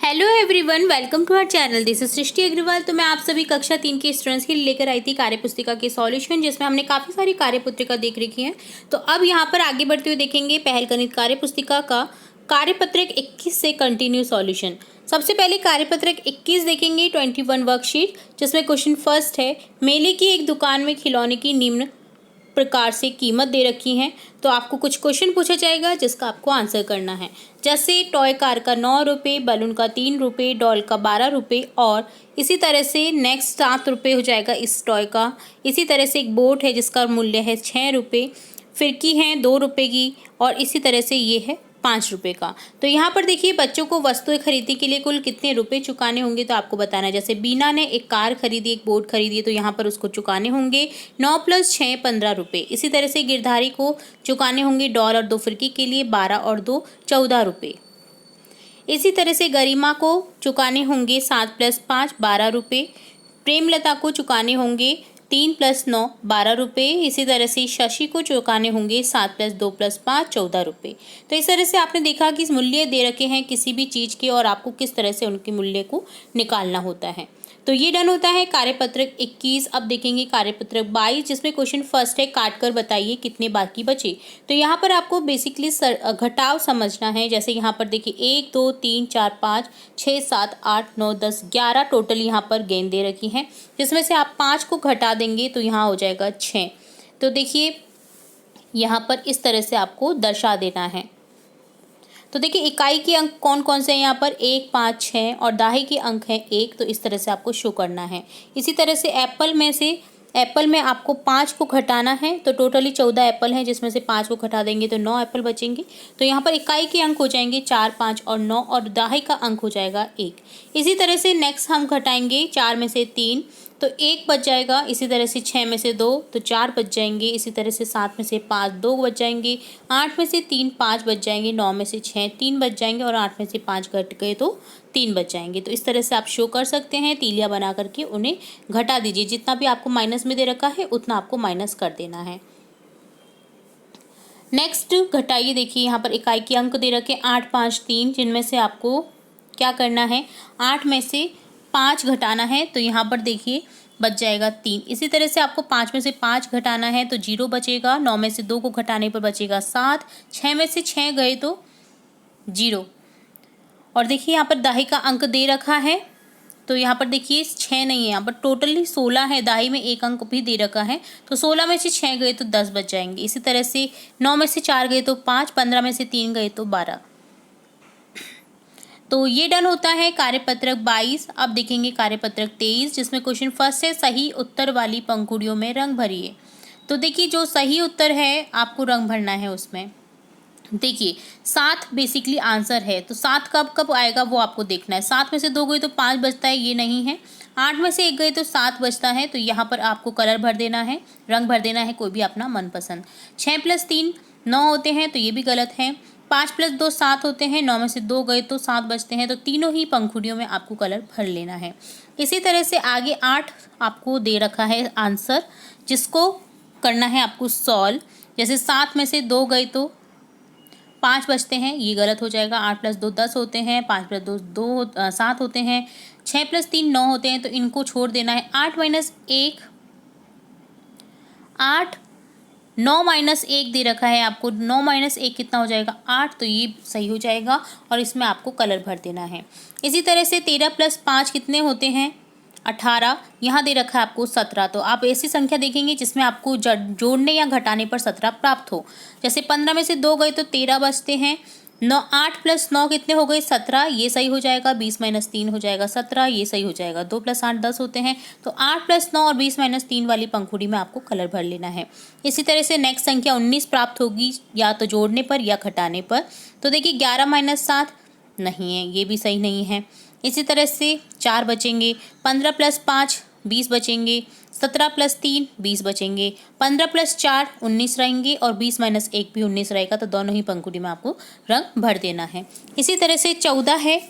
Hello everyone, welcome to our channel. This is Srishti Agarwal. तो मैं आप सभी कक्षा 3 के स्टूडेंट्स के लिए लेकर आई थी कार्यपुस्तिका के सॉल्यूशन, जिसमें हमने काफ़ी सारी कार्यपुस्तिका देख रखी है। तो अब यहाँ पर आगे बढ़ते हुए देखेंगे पहल गणित कार्यपुस्तिका का कार्यपत्रक 21 से कंटिन्यू सॉल्यूशन। सबसे पहले कार्यपत्रक 21 देखेंगे 21 वर्कशीट, जिसमें क्वेश्चन फर्स्ट है, मेले की एक दुकान में खिलौने की निम्न प्रकार से कीमत दे रखी है। तो आपको कुछ क्वेश्चन पूछा जाएगा जिसका आपको आंसर करना है। जैसे टॉय कार का 9 रुपये, बलून का 3 रुपये, डॉल का 12 रुपये, और इसी तरह से नेक्स्ट 7 रुपये हो जाएगा इस टॉय का। इसी तरह से एक बोट है जिसका मूल्य है 6 रुपये, फिरकी है 2 रुपये की, और इसी तरह से ये है 5 रुपये का। तो यहाँ पर देखिए बच्चों को वस्तुएं खरीदने के लिए कुल कितने रुपए चुकाने होंगे, तो आपको बताना है। जैसे बीना ने एक कार खरीदी, एक बोट खरीदी, तो यहाँ पर उसको चुकाने होंगे 9 + 6 15 रुपये। इसी तरह से गिरधारी को चुकाने होंगे डॉल और 2 फिरकी के लिए 12 और 2 14 रुपये। इसी तरह से गरिमा को चुकाने होंगे 7 + 5 12 रुपये। प्रेमलता को चुकाने होंगे 3 + 9 12 रुपये। इसी तरह से शशि को चुकाने होंगे 7 + 2 + 5 14 रुपये। तो इस तरह से आपने देखा कि मूल्य दे रखे हैं किसी भी चीज़ के, और आपको किस तरह से उनके मूल्य को निकालना होता है। तो ये डन होता है कार्यपत्रक 21। अब देखेंगे कार्यपत्रक 22, जिसमें क्वेश्चन फर्स्ट है, काट कर बताइए कितने बाकी बचे। तो यहाँ पर आपको बेसिकली घटाव समझना है। जैसे यहाँ पर देखिए 1 2 3 4 5 6 7 8 9 10 11 टोटल यहाँ पर गेंद दे रखी हैं, जिसमें से आप 5 को घटा देंगे तो यहाँ हो जाएगा 6। तो देखिए यहाँ पर इस तरह से आपको दर्शा देना है। तो देखिए इकाई के अंक कौन कौन से हैं यहाँ पर, 1 5 6, और दाही के अंक हैं 1। तो इस तरह से आपको शो करना है। इसी तरह से एप्पल में आपको 5 को घटाना है, तो टोटली 14 एप्पल हैं, जिसमें से 5 को घटा देंगे तो 9 एप्पल बचेंगे। तो यहाँ पर इकाई के अंक हो जाएंगे 4 5 और 9, और दाही का अंक हो जाएगा 1। इसी तरह से नेक्स्ट हम घटाएंगे 4 में से 3, तो 1 बच जाएगा। इसी तरह से 6 में से 2, तो 4 बच जाएंगे। इसी तरह से 7 में से 5 2 बच जाएंगे। 8 में से 3 5 बच जाएंगे। 9 में से 6 3 बच जाएंगे, और 8 में से 5 घट गए तो 3 बच जाएंगे। तो इस तरह से आप शो कर सकते हैं। तीलियां बना करके उन्हें घटा दीजिए। जितना भी आपको माइनस में दे रखा है उतना आपको माइनस कर देना है। नेक्स्ट घटाइए। देखिए यहाँ पर इकाई के अंक दे रखे 8 5 3, जिनमें से आपको क्या करना है, 8 में से 5 घटाना है। तो यहाँ पर देखिए बच जाएगा 3। इसी तरह से आपको 5 में से 5 घटाना है तो 0 बचेगा। 9 में से 2 को घटाने पर बचेगा 7। 6 में से 6 गए तो 0। और देखिए यहाँ पर दाही का अंक दे रखा है, तो यहाँ पर देखिए 6 नहीं है, यहाँ पर टोटली 16 है। दाही में एक अंक भी दे रखा है, तो 16 में से 6 गए तो 10 बच जाएंगे। इसी तरह से 9 में से 4 गए तो 5, 15 में से 3 गए तो 12। तो ये डन होता है कार्यपत्रक 22। अब देखेंगे कार्यपत्रक 23, जिसमें क्वेश्चन फर्स्ट है, सही उत्तर वाली पंखुड़ियों में रंग भरिए। तो देखिए जो सही उत्तर है आपको रंग भरना है उसमें। देखिए 7 बेसिकली आंसर है, तो 7 कब कब आएगा वो आपको देखना है। 7 में से 2 गए तो 5 बचता है, ये नहीं है। 8 में से 1 गए तो 7 बचता है, तो यहाँ पर आपको कलर भर देना है, रंग भर देना है कोई भी अपना मनपसंद। 6 + 3 9 होते हैं, तो ये भी गलत है। 5 + 2 7 होते हैं। 9 में से 2 गए तो 7 बचते हैं, तो तीनों ही पंखुड़ियों में आपको कलर भर लेना है। इसी तरह से आगे 8 आपको दे रखा है आंसर, जिसको करना है आपको सॉल्व। जैसे 7 में से 2 गए तो 5 बचते हैं, ये गलत हो जाएगा। 8 + 2 10 होते हैं। 5 + 2 7 होते हैं। 6 + 3 9 होते हैं, तो इनको छोड़ देना है। 8 - 1 8 9 - 1 दे रखा है आपको। 9 - 1 कितना हो जाएगा, 8। तो ये सही हो जाएगा, और इसमें आपको कलर भर देना है। इसी तरह से 13 + 5 कितने होते हैं, 18। यहाँ दे रखा है आपको 17। तो आप ऐसी संख्या देखेंगे जिसमें आपको जोड़ने या घटाने पर 17 प्राप्त हो। जैसे 15 में से 2 गए तो 13 बचते हैं। 8 + 9 कितने हो गए, 17। ये सही हो जाएगा। 20 - 3 हो जाएगा 17, ये सही हो जाएगा। 2 + 8 10 होते हैं, तो 8 + 9 और 20 - 3 वाली पंखुड़ी में आपको कलर भर लेना है। इसी तरह से नेक्स्ट संख्या 19 प्राप्त होगी, या तो जोड़ने पर या घटाने पर। तो देखिए 11 - 7 नहीं है, ये भी सही नहीं है। इसी तरह से 4 बचेंगे। 15 + 5 20 बचेंगे। 17 + 3 20 बचेंगे। 15 + 4 19 रहेंगे, और 20 - 1 भी 19 रहेगा। तो दोनों ही पंखुड़ी में आपको रंग भर देना है। इसी तरह से 14 है,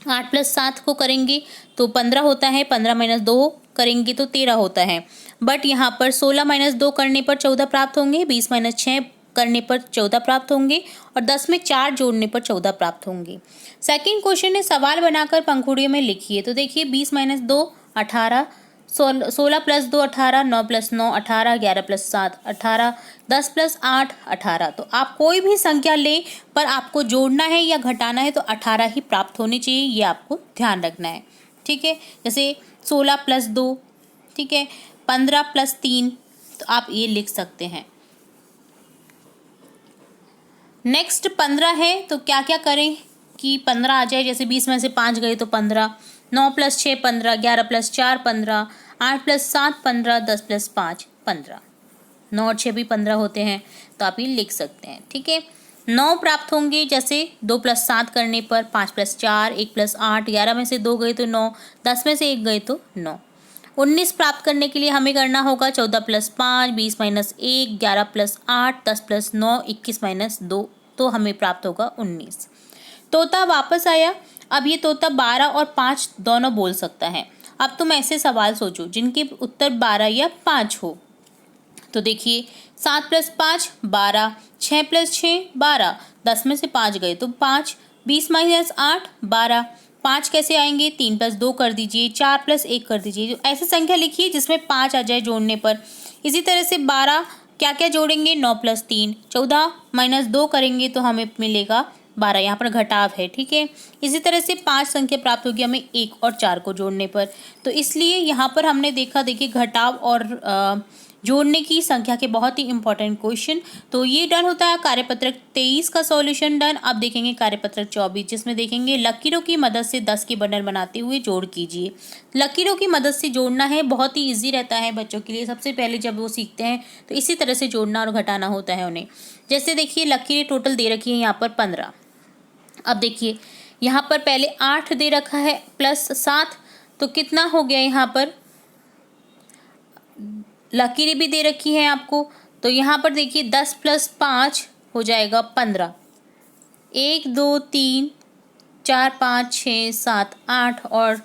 8 + 7 को करेंगे तो 15 होता है। 15 - 2 करेंगे तो 13 होता है। बट यहाँ पर 16 - 2 करने पर 14 प्राप्त होंगे। 20 - 6 करने पर 14 प्राप्त होंगे और 10 में 4 जोड़ने पर 14 प्राप्त होंगे। सेकंड क्वेश्चन है सवाल बनाकर पंखुड़ियों में लिखिए। तो देखिए 20 - 2 18, 16 + 2 18, 9 + 9 18, 11 + 7 18, 10 + 8 18। तो आप कोई भी संख्या लें पर आपको जोड़ना है या घटाना है तो 18 ही प्राप्त होनी चाहिए, ये आपको ध्यान रखना है। ठीक है, जैसे 16 + 2, ठीक है, 15 + 3, तो आप ये लिख सकते हैं। नेक्स्ट 15 है, तो क्या क्या करें कि 15 आ जाए। जैसे 20 में से 5 गए तो 15, 9 + 6 15, 11 + 4 15, 8 + 7 15, 10 + 5 15। 9 और 6 भी 15 होते हैं, तो आप ये लिख सकते हैं। ठीक है, 9 प्राप्त होंगे जैसे 2 + 7 करने पर, 5 + 4, 1 + 8, 11 में से 2 गए तो 9, 10 में से 1 गए तो 9। 19 प्राप्त करने के लिए हमें करना होगा 14 + 5, 20 - 1, 11 + 8, 10 + 9, 21 - 2, तो हमें प्राप्त होगा 19। तोता वापस आया। अब ये तोता 12 और 5 दोनों बोल सकता है। अब तुम ऐसे सवाल सोचो जिनके उत्तर 12 या 5 हो। तो देखिए 7 + 5 12, 6 + 6 12, 10 में से 5 गए तो 5, 20 - 8 12, 5 कैसे आएंगे, 3 + 2 कर दीजिए, 4 + 1 कर दीजिए। जो ऐसी संख्या लिखिए जिसमें 5 आ जाए जोड़ने पर। इसी तरह से 12 क्या क्या जोड़ेंगे, 9 + 3, 14 - 2 करेंगे तो हमें मिलेगा 12, यहाँ पर घटाव है। ठीक है, इसी तरह से 5 संख्या प्राप्त होगी हमें 1 और 4 को जोड़ने पर। तो इसलिए यहाँ पर हमने देखा, देखिए घटाव और जोड़ने की संख्या के बहुत ही इंपॉर्टेंट क्वेश्चन। तो ये डन होता है कार्यपत्रक 23 का सॉल्यूशन डन। अब देखेंगे कार्यपत्रक 24, जिसमें देखेंगे लकीरों की मदद से 10 के बंडल बनाते हुए जोड़ कीजिए। लकीरों की मदद से जोड़ना है, बहुत ही ईजी रहता है बच्चों के लिए। सबसे पहले जब वो सीखते हैं तो इसी तरह से जोड़ना और घटाना होता है उन्हें। जैसे देखिए लकीरें टोटल दे रखी है यहाँ पर 15। अब देखिए यहाँ पर पहले 8 दे रखा है प्लस 7, तो कितना हो गया, यहाँ पर लकीरें भी दे रखी हैं आपको। तो यहाँ पर देखिए 10 + 5 हो जाएगा 15, 1 2 3 4 5 6 7 8 और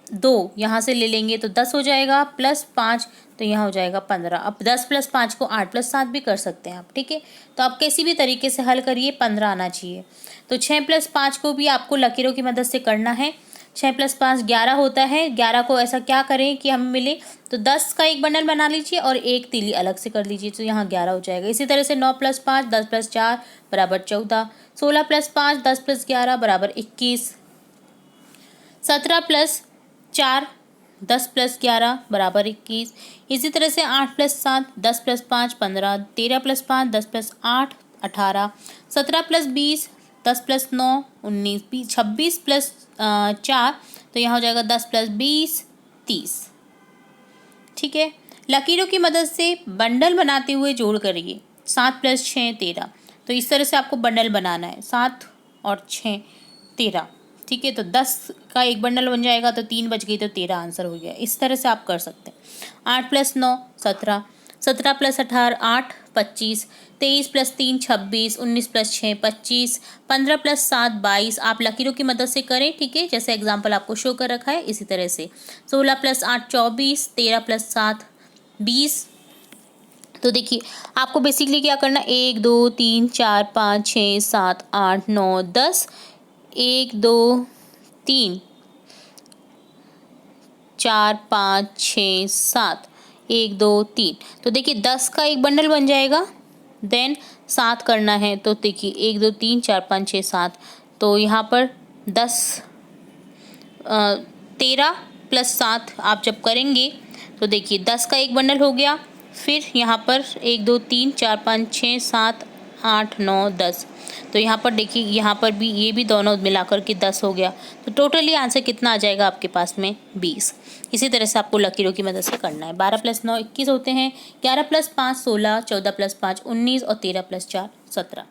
2 यहाँ से ले लेंगे तो 10 हो जाएगा, प्लस 5 तो यहाँ हो जाएगा 15। अब 10 + 5 को 8 + 7 भी कर सकते हैं आप। ठीक है, तो आप किसी भी तरीके से हल करिए, 15 आना चाहिए। तो 6 + 5 को भी आपको लकीरों की मदद से करना है। 6 + 5 11 होता है। 11 को ऐसा क्या करें कि हमें मिले, तो 10 का एक बंडल बना लीजिए और एक तीली अलग से कर लीजिए, तो यहाँ 11 हो जाएगा। इसी तरह से 9 + 5 10 + 4 बराबर 14, 16 + 5 10 + 11 बराबर 21, 17 + 4 10 + 11 बराबर 21। इसी तरह से 8 + 7 10 + 5 15, 13 + 5 10 + 8 18, 17 + 20 10 + 9 19, 26 + 4 तो यहाँ हो जाएगा 10 + 20 30। ठीक है, लकीरों की मदद से बंडल बनाते हुए जोड़ करिए। 7 + 6 13, तो इस तरह से आपको बंडल बनाना है, 7 और 6 13। ठीक है, तो 10 का एक बंडल बन जाएगा, तो 3 बच गई तो 13 आंसर हो गया। इस तरह से आप कर सकते हैं। 8 + 9 17, 17 + 18 8 25, 23 + 3 26, 19 + 6 25, 15 + 7 22। आप लकीरों की मदद से करें। ठीक है, जैसे एग्जाम्पल आपको शो कर रखा है इसी तरह से। 16 + 8 24, 13 + 7 20। तो देखिए आपको बेसिकली क्या करना, 1 2 3 4 5 6 7 8 9 10, 1 2 3 4 5 6 7 1 2 3। तो देखिए 10 का एक बंडल बन जाएगा। देन 7 करना है, तो देखिए 1 2 3 4 5 6 7, तो यहाँ पर 10 13 + 7 आप जब करेंगे तो देखिए 10 का एक बंडल हो गया। फिर यहाँ पर 1 2 3 4 5 6 7 8 9 10, तो यहाँ पर देखिए यहाँ पर भी ये भी दोनों मिलाकर के 10 हो गया। तो टोटली आंसर कितना आ जाएगा आपके पास में, 20। इसी तरह से आपको लकीरों की मदद से करना है। 12 + 9 21 होते हैं, 11 + 5 16, 14 + 5 19 और 13 + 4 17।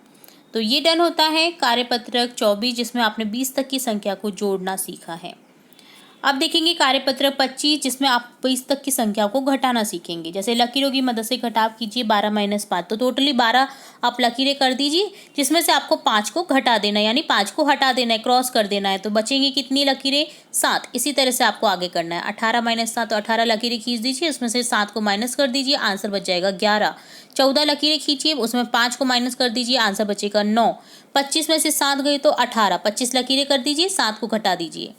तो ये डन होता है कार्यपत्रक 24, जिसमें आपने 20 तक की संख्या को जोड़ना सीखा है। अब देखेंगे कार्यपत्रक 25, जिसमें आप 20 तक की संख्या को घटाना सीखेंगे। जैसे लकीरों की मदद से घटाव कीजिए 12 - 5, तो टोटली 12 आप लकीरें कर दीजिए, जिसमें से आपको 5 को घटा देना है, यानी 5 को हटा देना है, क्रॉस कर देना है। तो बचेंगी कितनी लकीरें, 7। इसी तरह से आपको आगे करना है। 18 - 7 तो 18 लकीरें खींच दीजिए, उसमें से 7 को माइनस कर दीजिए, आंसर बच जाएगा 11। 14 लकीरें खींचिए, उसमें 5 को माइनस कर दीजिए, आंसर बचेगा 9। 25 में से 7 गए तो 18, 25 लकीरें कर दीजिए, 7 को घटा दीजिए,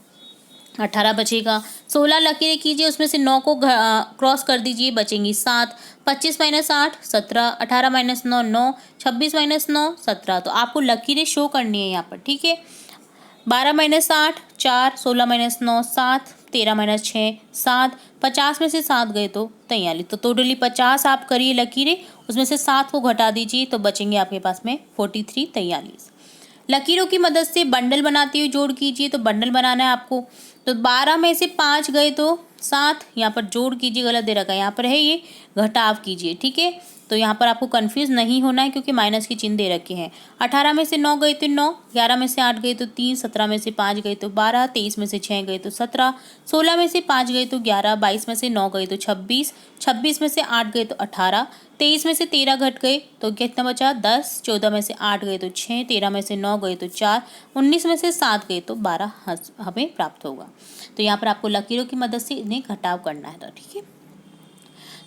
18 बचेगा। 16 लकीरें कीजिए, उसमें से 9 को क्रॉस कर दीजिए, बचेंगी 7। 25 माइनस 8 17, 18 माइनस 9 9, 26 माइनस 9 17। तो आपको लकीरें शो करनी है यहाँ पर, ठीक है। 12 माइनस 8 4, 16 माइनस 9 7, 13 माइनस 6 7, 50 में से 7 गए तो 43। तो टोटली 50 आप करिए लकीरें, उसमें से 7 को घटा दीजिए तो बचेंगे आपके पास में 43 43। लकीरों की मदद से बंडल बनाते हुए जोड़ कीजिए, तो बंडल बनाना है आपको। तो 12 में से 5 गए तो 7, यहाँ पर जोड़ कीजिए, गलत दे रखा है, यहाँ पर है ये घटाव कीजिए, ठीक है। तो यहाँ पर आपको कंफ्यूज नहीं होना है क्योंकि माइनस के चिन्ह दे रखे हैं। 18 में से 9 गए तो 9, 11 में से 8 गए तो 3, 17 में से 5 गए तो 12, 23 में से 6 गए तो 17, 16 में से 5 गए तो 11, 22 में से 9 गए तो 26, 26 में से 8 गए तो 18, 23 में से 13 घट गए तो कितना बचा 10, 14 में से 8 गए तो 6, 13 में से 9 गए तो 4, 19 में से 7 गए तो 12 हमें प्राप्त होगा। तो यहाँ पर आपको लकीरों की मदद से इन्हें घटाव करना है, ठीक है।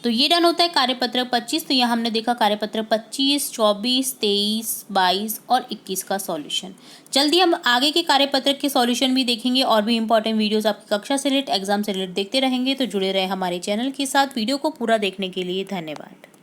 तो ये डन होता है कार्यपत्रक 25। तो यहाँ हमने देखा कार्यपत्रक 25, 24, 23, 22 और 21 का सॉल्यूशन। जल्दी हम आगे के कार्यपत्रक के सॉल्यूशन भी देखेंगे और भी इंपॉर्टेंट वीडियोस आपकी कक्षा से रिलेटेड, एग्जाम से रिलेटेड देखते रहेंगे। तो जुड़े रहे हमारे चैनल के साथ। वीडियो को पूरा देखने के लिए धन्यवाद।